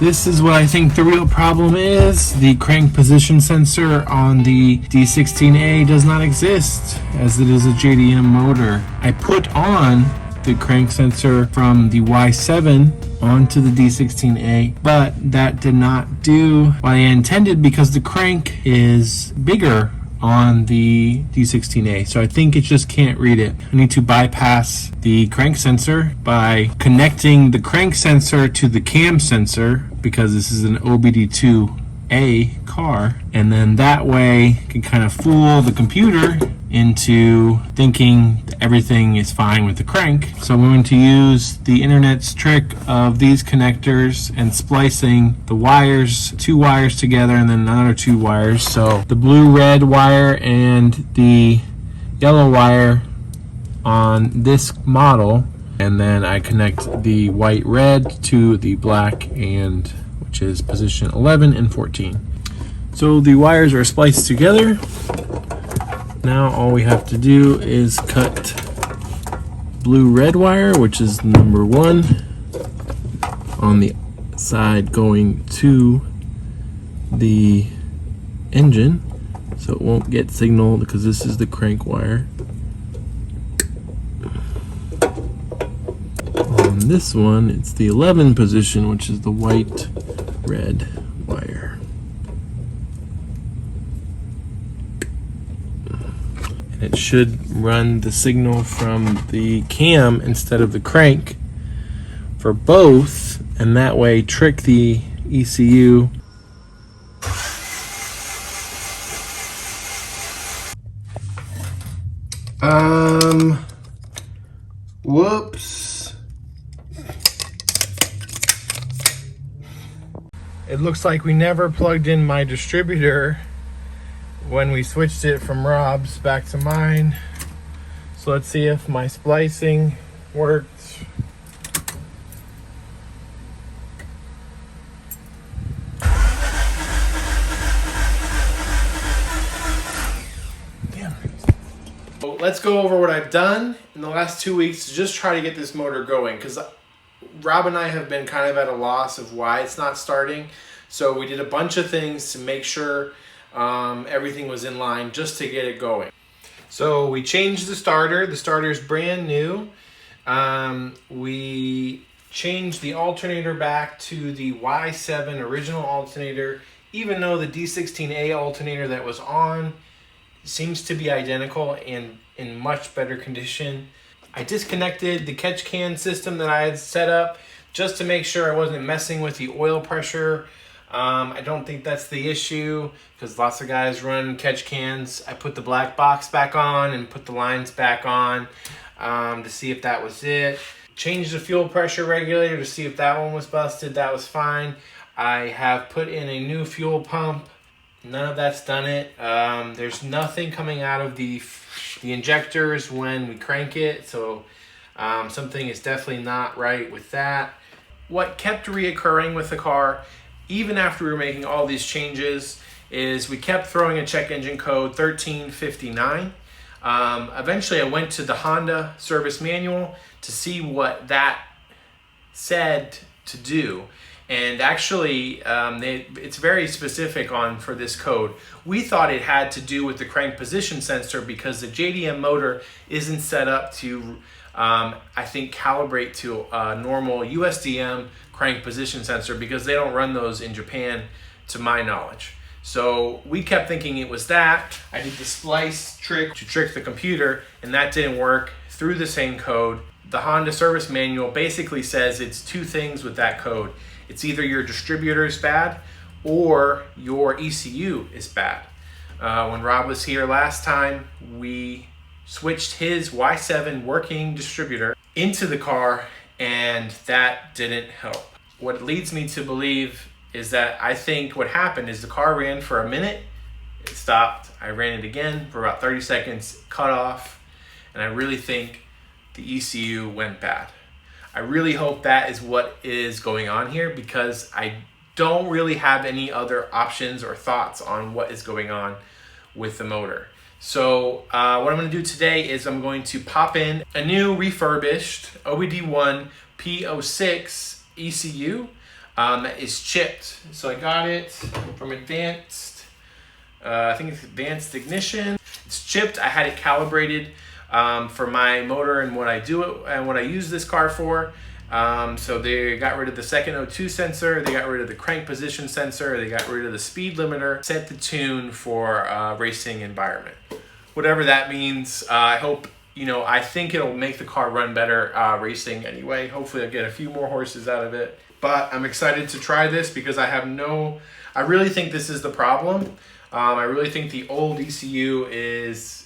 This is what I think the real problem is. The crank position sensor on the D16A does not exist, as it is a JDM motor. I put on the crank sensor from the Y7 onto the D16A, but that did not do what I intended because the crank is bigger on the D16A, so I think it just can't read it. I need to bypass the crank sensor by connecting the crank sensor to the cam sensor, because this is an OBD2A car, and then that way can kind of fool the computer into thinking that everything is fine with the crank. So I'm going to use the internet's trick of these connectors and splicing the wires, 2 wires together and then another 2 wires. So the blue-red wire and the yellow wire on this model, and then I connect the white-red to the black, and which is position 11 and 14. So the wires are spliced together. Now all we have to do is cut blue-red wire, which is number 1, on the side going to the engine, so it won't get signal because this is the crank wire. On this one, it's the 11 position, which is the white-red wire. It should run the signal from the cam instead of the crank for both, and that way trick the ECU. Whoops. It looks like we never plugged in my distributor when we switched it from Rob's back to mine. So let's see if my splicing worked. So let's go over what I've done in the last 2 weeks to just try to get this motor going, because Rob and I have been kind of at a loss of why it's not starting. So we did a bunch of things to make sure everything was in line just to get it going. So we changed the starter. The starter's brand new. We changed the alternator back to the Y7 original alternator, even though the D16A alternator that was on seems to be identical and in much better condition. I disconnected the catch can system that I had set up just to make sure I wasn't messing with the oil pressure. I don't think that's the issue, because lots of guys run catch cans. I put the black box back on and put the lines back on to see if that was it. Changed the fuel pressure regulator to see if that one was busted. That was fine. I have put in a new fuel pump. None of that's done it. There's nothing coming out of the injectors when we crank it, so something is definitely not right with that. What kept reoccurring with the car, even after we were making all these changes, is we kept throwing a check engine code 1359. Eventually I went to the Honda service manual to see what that said to do. And actually, it's very specific for this code. We thought it had to do with the crank position sensor because the JDM motor isn't set up to, I think, calibrate to a normal USDM crank position sensor, because they don't run those in Japan, to my knowledge. So we kept thinking it was that. I did the splice trick to trick the computer, and that didn't work. Through the same code. The Honda service manual basically says it's 2 things with that code. It's either your distributor is bad or your ECU is bad. When Rob was here last time, we switched his Y7 working distributor into the car, and that didn't help. What it leads me to believe is that I think what happened is the car ran for a minute, it stopped, I ran it again for about 30 seconds, cut off, and I really think the ECU went bad. I really hope that is what is going on here, because I don't really have any other options or thoughts on what is going on with the motor. So what I'm going to do today is I'm going to pop in a new refurbished OBD1 P06 ECU. that is chipped. So I got it from Advanced, I think it's Advanced Ignition. It's chipped. I had it calibrated for my motor and what I do and what I use this car for. So they got rid of the second O2 sensor, they got rid of the crank position sensor, they got rid of the speed limiter, set the tune for racing environment. Whatever that means, I hope, I think it'll make the car run better racing anyway. Hopefully I'll get a few more horses out of it. But I'm excited to try this because I really think this is the problem. I really think the old ECU is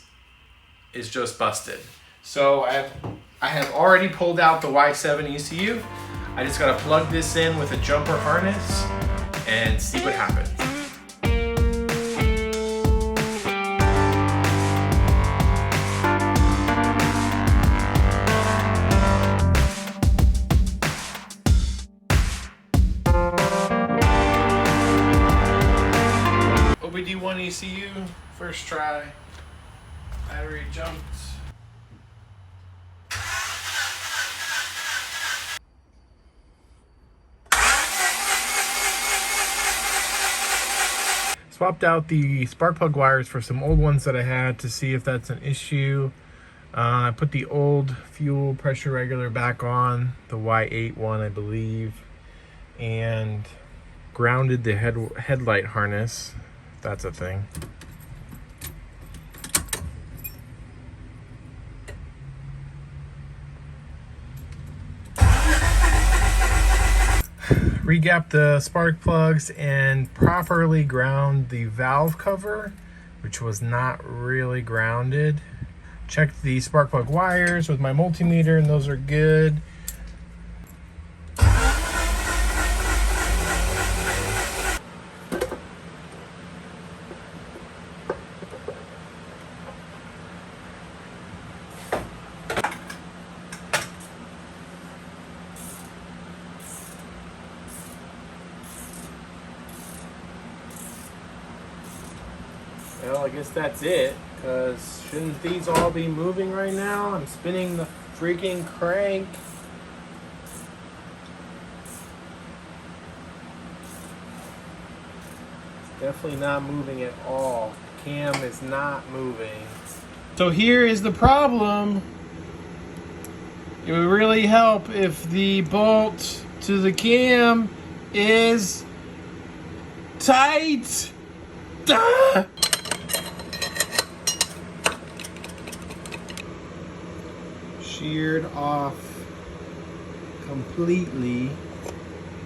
just busted. So I have already pulled out the Y7 ECU. I just gotta plug this in with a jumper harness and see what happens. OBD1 ECU, first try, battery jumped. Swapped out the spark plug wires for some old ones that I had to see if that's an issue. I put the old fuel pressure regulator back on, the Y8 one I believe, and grounded the headlight harness, if that's a thing. Regap the spark plugs and properly ground the valve cover, which was not really grounded. Checked the spark plug wires with my multimeter and those are good. Well, I guess that's it, because shouldn't these all be moving right now? I'm spinning the freaking crank. It's definitely not moving at all. Cam is not moving. So here is the problem. It would really help if the bolt to the cam is tight. Ah! Sheared off completely,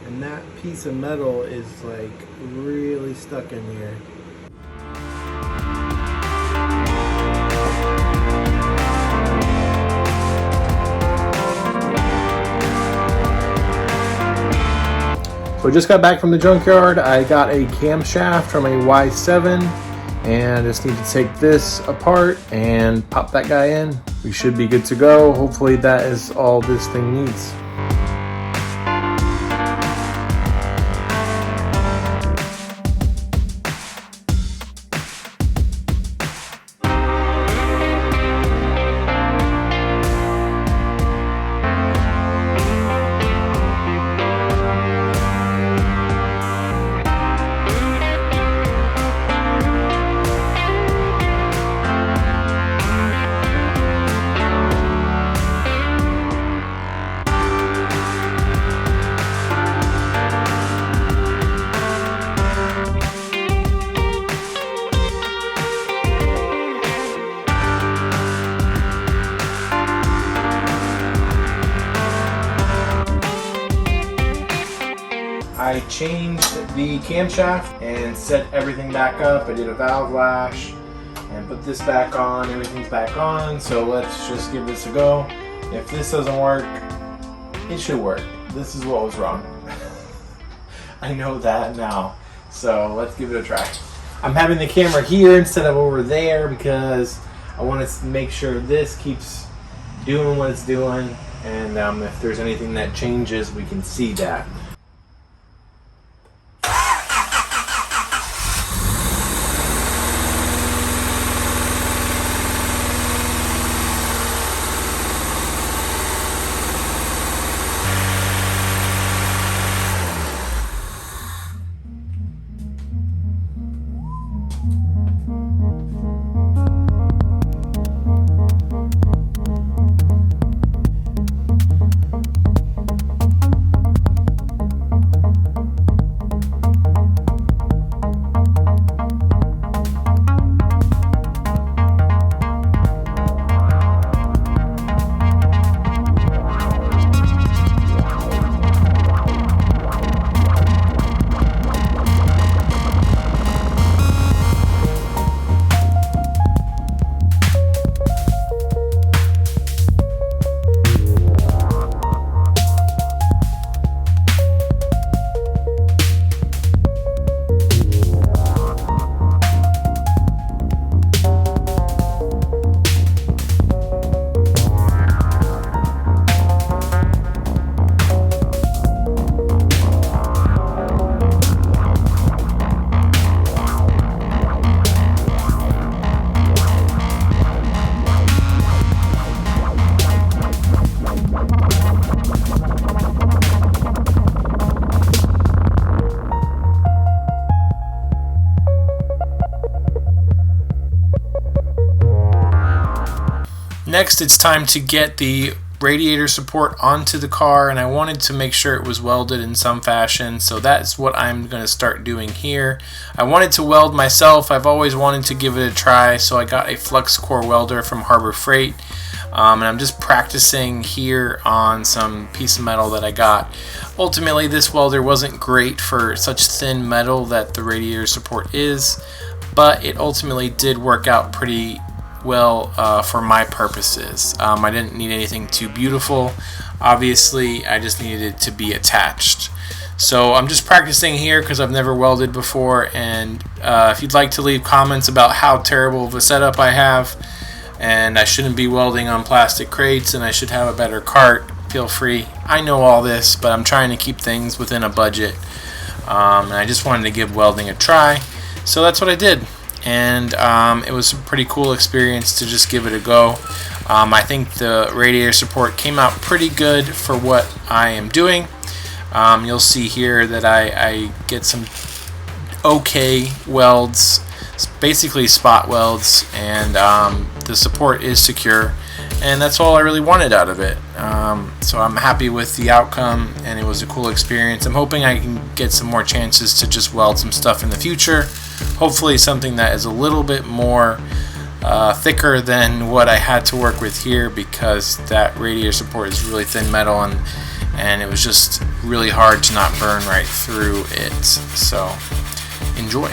and that piece of metal is like really stuck in here. So I just got back from the junkyard. I got a camshaft from a Y7 and I just need to take this apart and pop that guy in. We should be good to go. Hopefully that is all this thing needs. I changed the camshaft and set everything back up. I did a valve lash and put this back on. Everything's back on, so let's just give this a go. If this doesn't work, it should work. This is what was wrong. I know that now, so let's give it a try. I'm having the camera here instead of over there because I want to make sure this keeps doing what it's doing, and if there's anything that changes, we can see that. Next, it's time to get the radiator support onto the car, and I wanted to make sure it was welded in some fashion, so that's what I'm going to start doing here. I wanted to weld myself. I've always wanted to give it a try, so I got a flux core welder from Harbor Freight, and I'm just practicing here on some piece of metal that I got. Ultimately, this welder wasn't great for such thin metal that the radiator support is, but it ultimately did work out pretty well for my purposes. I didn't need anything too beautiful. Obviously, I just needed it to be attached. So I'm just practicing here because I've never welded before, and if you'd like to leave comments about how terrible of a setup I have and I shouldn't be welding on plastic crates and I should have a better cart, feel free. I know all this, but I'm trying to keep things within a budget, and I just wanted to give welding a try, so that's what I did. And it was a pretty cool experience to just give it a go. I think the radiator support came out pretty good for what I am doing. You'll see here that I get some okay welds, basically spot welds, and the support is secure, and that's all I really wanted out of it. So I'm happy with the outcome, and it was a cool experience. I'm hoping I can get some more chances to just weld some stuff in the future. Hopefully something that is a little bit more thicker than what I had to work with here, because that radiator support is really thin metal, and it was just really hard to not burn right through it. So enjoy.